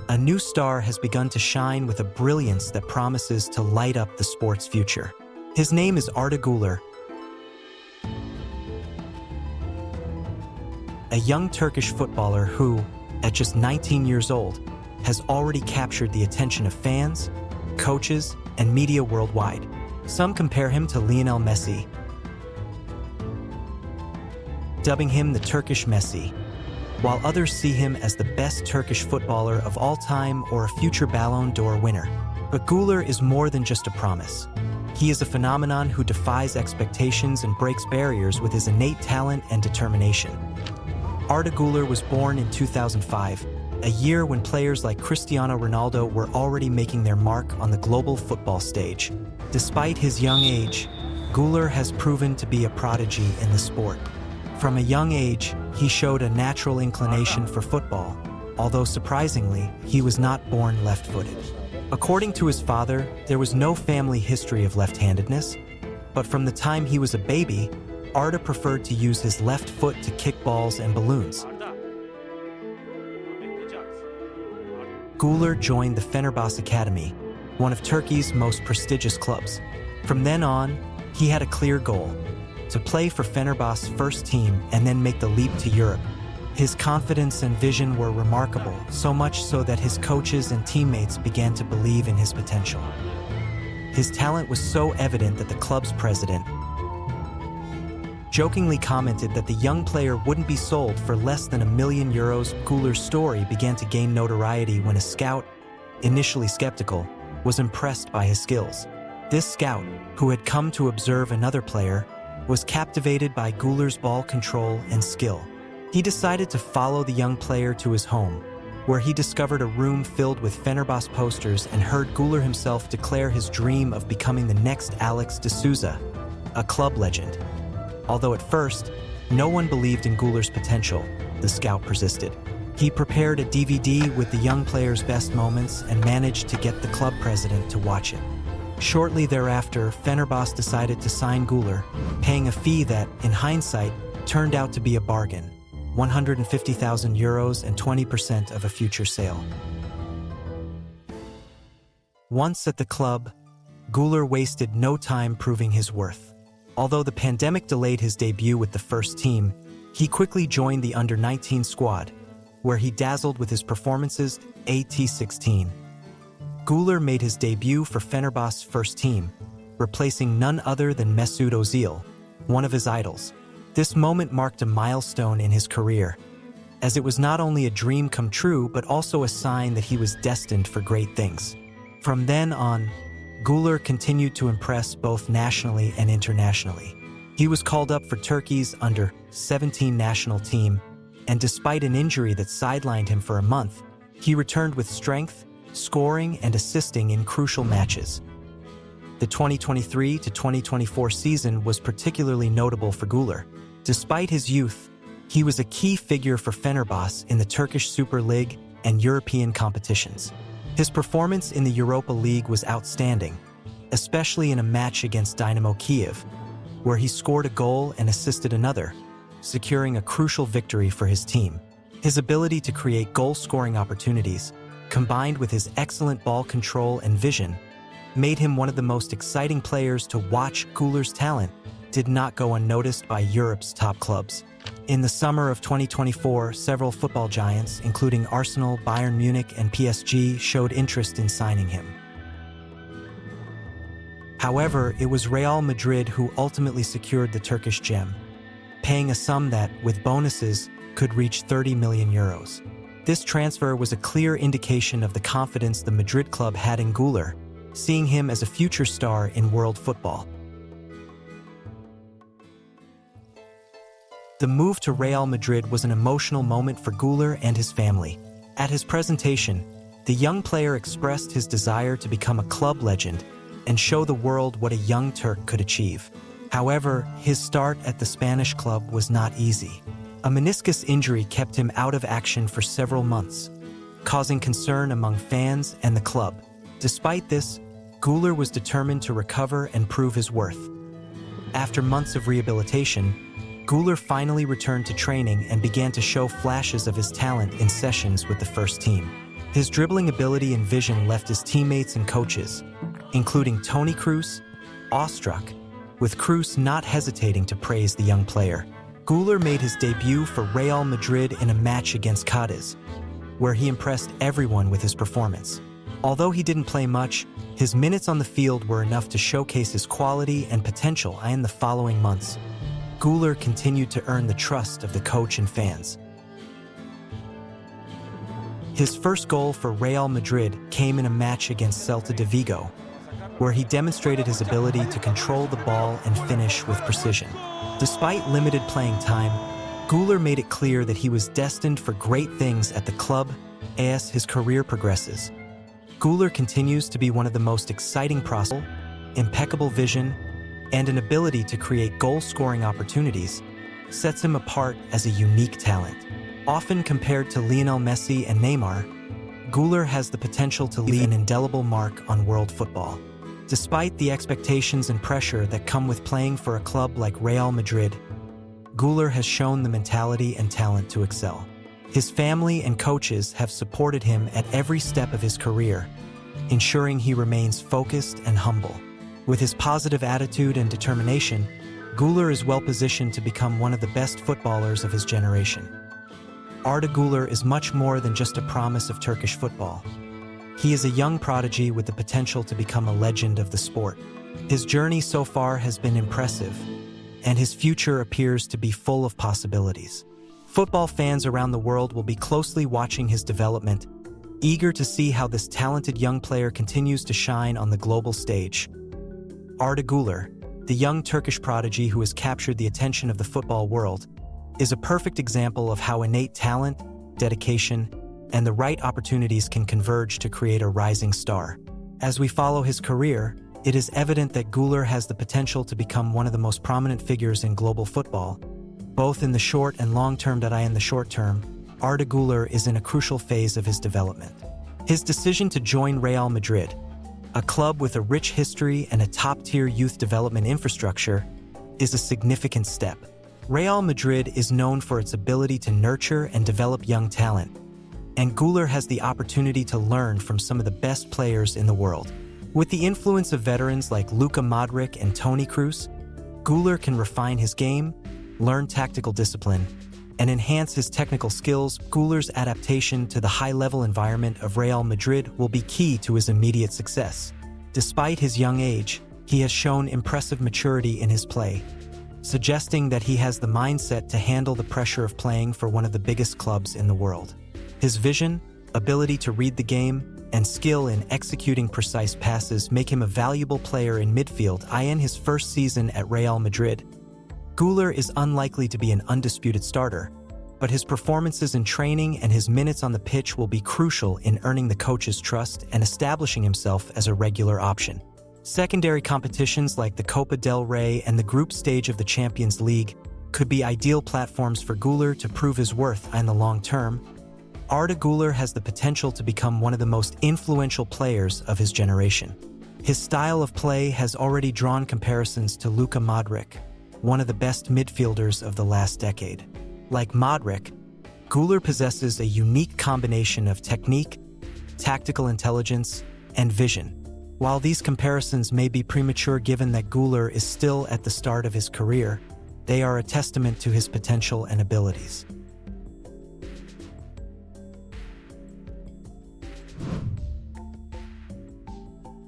A new star has begun to shine with a brilliance that promises to light up the sport's future. His name is Arda Güler, a young Turkish footballer who, at just 19 years old, has already captured the attention of fans, coaches, and media worldwide. Some compare him to Lionel Messi, dubbing him the Turkish Messi, while others see him as the best Turkish footballer of all time or a future Ballon d'Or winner. But Güler is more than just a promise. He is a phenomenon who defies expectations and breaks barriers with his innate talent and determination. Arda Güler was born in 2005, a year when players like Cristiano Ronaldo were already making their mark on the global football stage. Despite his young age, Güler has proven to be a prodigy in the sport. From a young age, he showed a natural inclination for football, although surprisingly, he was not born left-footed. According to his father, there was no family history of left-handedness, but from the time he was a baby, Arda preferred to use his left foot to kick balls and balloons. Güler joined the Fenerbahçe Academy, one of Turkey's most prestigious clubs. From then on, he had a clear goal: to play for Fenerbahçe's first team and then make the leap to Europe. His confidence and vision were remarkable, so much so that his coaches and teammates began to believe in his potential. His talent was so evident that the club's president jokingly commented that the young player wouldn't be sold for less than €1 million. Güler's story began to gain notoriety when a scout, initially skeptical, was impressed by his skills. This scout, who had come to observe another player, was captivated by Güler's ball control and skill. He decided to follow the young player to his home, where he discovered a room filled with Fenerbahçe posters and heard Güler himself declare his dream of becoming the next Alex de Souza, a club legend. Although at first, no one believed in Güler's potential, the scout persisted. He prepared a DVD with the young player's best moments and managed to get the club president to watch it. Shortly thereafter, Fenerbahçe decided to sign Güler, paying a fee that, in hindsight, turned out to be a bargain: €150,000 and 20% of a future sale. Once at the club, Güler wasted no time proving his worth. Although the pandemic delayed his debut with the first team, he quickly joined the under-19 squad, where he dazzled with his performances at 16. Güler made his debut for Fenerbahçe's first team, replacing none other than Mesut Özil, one of his idols. This moment marked a milestone in his career, as it was not only a dream come true but also a sign that he was destined for great things. From then on, Güler continued to impress both nationally and internationally. He was called up for Turkey's under-17 national team, and despite an injury that sidelined him for a month, he returned with strength, scoring and assisting in crucial matches. The 2023 to 2024 season was particularly notable for Güler. Despite his youth, he was a key figure for Fenerbahçe in the Turkish Super League and European competitions. His performance in the Europa League was outstanding, especially in a match against Dynamo Kiev, where he scored a goal and assisted another, securing a crucial victory for his team. His ability to create goal-scoring opportunities, combined with his excellent ball control and vision, made him one of the most exciting players to watch. Güler's talent did not go unnoticed by Europe's top clubs. In the summer of 2024, several football giants, including Arsenal, Bayern Munich, and PSG, showed interest in signing him. However, it was Real Madrid who ultimately secured the Turkish gem, paying a sum that, with bonuses, could reach €30 million. This transfer was a clear indication of the confidence the Madrid club had in Güler, seeing him as a future star in world football. The move to Real Madrid was an emotional moment for Güler and his family. At his presentation, the young player expressed his desire to become a club legend and show the world what a young Turk could achieve. However, his start at the Spanish club was not easy. A meniscus injury kept him out of action for several months, causing concern among fans and the club. Despite this, Güler was determined to recover and prove his worth. After months of rehabilitation, Güler finally returned to training and began to show flashes of his talent in sessions with the first team. His dribbling ability and vision left his teammates and coaches, including Toni Kroos, awestruck, with Kroos not hesitating to praise the young player. Güler made his debut for Real Madrid in a match against Cadiz, where he impressed everyone with his performance. Although he didn't play much, his minutes on the field were enough to showcase his quality and potential. In the following months, Güler continued to earn the trust of the coach and fans. His first goal for Real Madrid came in a match against Celta de Vigo, where he demonstrated his ability to control the ball and finish with precision. Despite limited playing time, Güler made it clear that he was destined for great things at the club as his career progresses. Güler continues to be one of the most exciting prospects, impeccable vision, and an ability to create goal-scoring opportunities sets him apart as a unique talent. Often compared to Lionel Messi and Neymar, Güler has the potential to leave an indelible mark on world football. Despite the expectations and pressure that come with playing for a club like Real Madrid, Güler has shown the mentality and talent to excel. His family and coaches have supported him at every step of his career, ensuring he remains focused and humble. With his positive attitude and determination, Güler is well-positioned to become one of the best footballers of his generation. Arda Güler is much more than just a promise of Turkish football. He is a young prodigy with the potential to become a legend of the sport. His journey so far has been impressive, and his future appears to be full of possibilities. Football fans around the world will be closely watching his development, eager to see how this talented young player continues to shine on the global stage. Arda Güler, the young Turkish prodigy who has captured the attention of the football world, is a perfect example of how innate talent, dedication, and the right opportunities can converge to create a rising star. As we follow his career, it is evident that Güler has the potential to become one of the most prominent figures in global football, both in the short and long term. In the short term, Arda Güler is in a crucial phase of his development. His decision to join Real Madrid, a club with a rich history and a top-tier youth development infrastructure, is a significant step. Real Madrid is known for its ability to nurture and develop young talent, and Güler has the opportunity to learn from some of the best players in the world. With the influence of veterans like Luka Modric and Toni Kroos, Güler can refine his game, learn tactical discipline, and enhance his technical skills. Güler's adaptation to the high-level environment of Real Madrid will be key to his immediate success. Despite his young age, he has shown impressive maturity in his play, suggesting that he has the mindset to handle the pressure of playing for one of the biggest clubs in the world. His vision, ability to read the game, and skill in executing precise passes make him a valuable player in midfield. In his first season at Real Madrid, Güler is unlikely to be an undisputed starter, but his performances in training and his minutes on the pitch will be crucial in earning the coach's trust and establishing himself as a regular option. Secondary competitions like the Copa del Rey and the group stage of the Champions League could be ideal platforms for Güler to prove his worth. In the long term, Arda Güler has the potential to become one of the most influential players of his generation. His style of play has already drawn comparisons to Luka Modric, one of the best midfielders of the last decade. Like Modric, Güler possesses a unique combination of technique, tactical intelligence, and vision. While these comparisons may be premature given that Güler is still at the start of his career, they are a testament to his potential and abilities.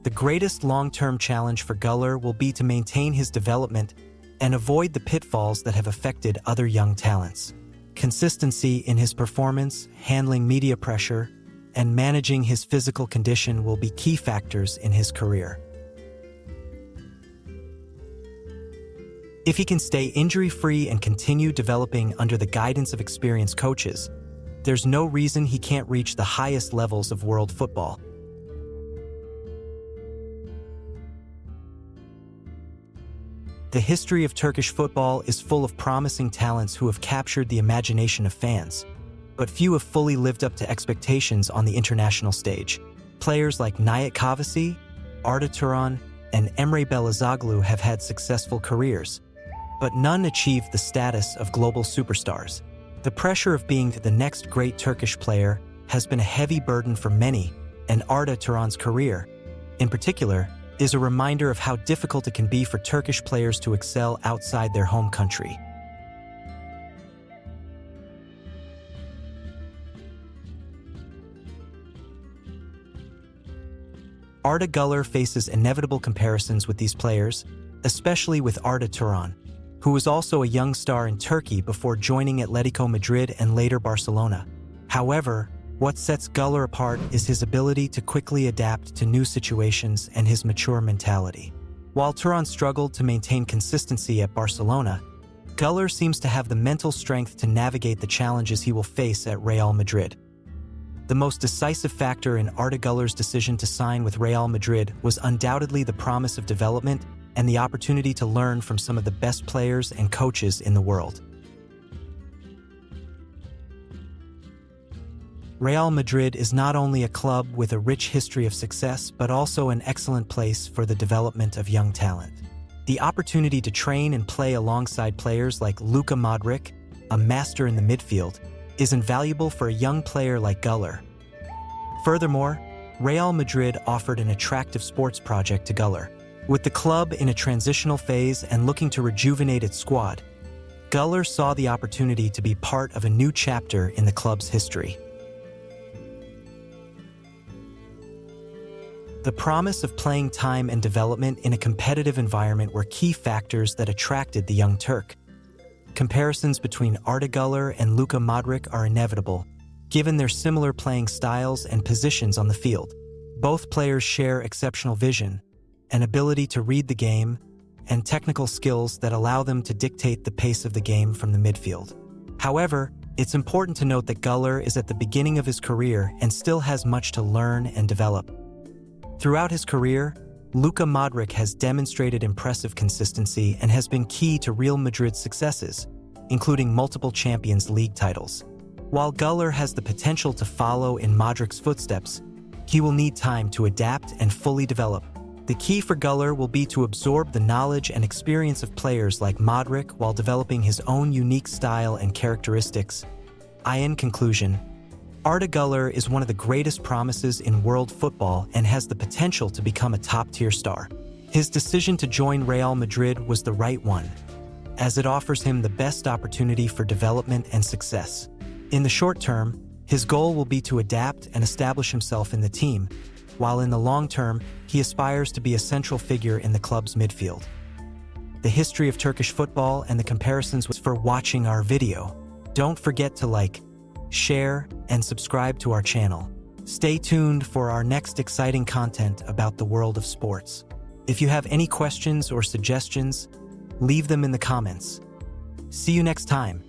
The greatest long-term challenge for Güler will be to maintain his development and avoid the pitfalls that have affected other young talents. Consistency in his performance, handling media pressure, and managing his physical condition will be key factors in his career. If he can stay injury-free and continue developing under the guidance of experienced coaches, there's no reason he can't reach the highest levels of world football. The history of Turkish football is full of promising talents who have captured the imagination of fans, but few have fully lived up to expectations on the international stage. Players like Nihat Kavasi, Arda Turan, and Emre Belözoğlu have had successful careers, but none achieved the status of global superstars. The pressure of being the next great Turkish player has been a heavy burden for many, and Arda Turan's career, in particular, is a reminder of how difficult it can be for Turkish players to excel outside their home country. Arda Güler faces inevitable comparisons with these players, especially with Arda Turan, who was also a young star in Turkey before joining Atletico Madrid and later Barcelona. However, what sets Güler apart is his ability to quickly adapt to new situations and his mature mentality. While Turan struggled to maintain consistency at Barcelona, Güler seems to have the mental strength to navigate the challenges he will face at Real Madrid. The most decisive factor in Arda Güler's decision to sign with Real Madrid was undoubtedly the promise of development and the opportunity to learn from some of the best players and coaches in the world. Real Madrid is not only a club with a rich history of success, but also an excellent place for the development of young talent. The opportunity to train and play alongside players like Luka Modric, a master in the midfield, is invaluable for a young player like Güler. Furthermore, Real Madrid offered an attractive sports project to Güler. With the club in a transitional phase and looking to rejuvenate its squad, Güler saw the opportunity to be part of a new chapter in the club's history. The promise of playing time and development in a competitive environment were key factors that attracted the young Turk. Comparisons between Arda Güler and Luka Modric are inevitable, given their similar playing styles and positions on the field. Both players share exceptional vision, an ability to read the game, and technical skills that allow them to dictate the pace of the game from the midfield. However, it's important to note that Güler is at the beginning of his career and still has much to learn and develop. Throughout his career, Luka Modric has demonstrated impressive consistency and has been key to Real Madrid's successes, including multiple Champions League titles. While Güler has the potential to follow in Modric's footsteps, he will need time to adapt and fully develop. The key for Güler will be to absorb the knowledge and experience of players like Modric while developing his own unique style and characteristics. In conclusion, Arda Güler is one of the greatest promises in world football and has the potential to become a top-tier star. His decision to join Real Madrid was the right one, as it offers him the best opportunity for development and success. In the short term, his goal will be to adapt and establish himself in the team, while in the long term, he aspires to be a central figure in the club's midfield. The history of Turkish football and the comparisons was for watching our video. Don't forget to like, share, and subscribe to our channel. Stay tuned for our next exciting content about the world of sports. If you have any questions or suggestions, leave them in the comments. See you next time.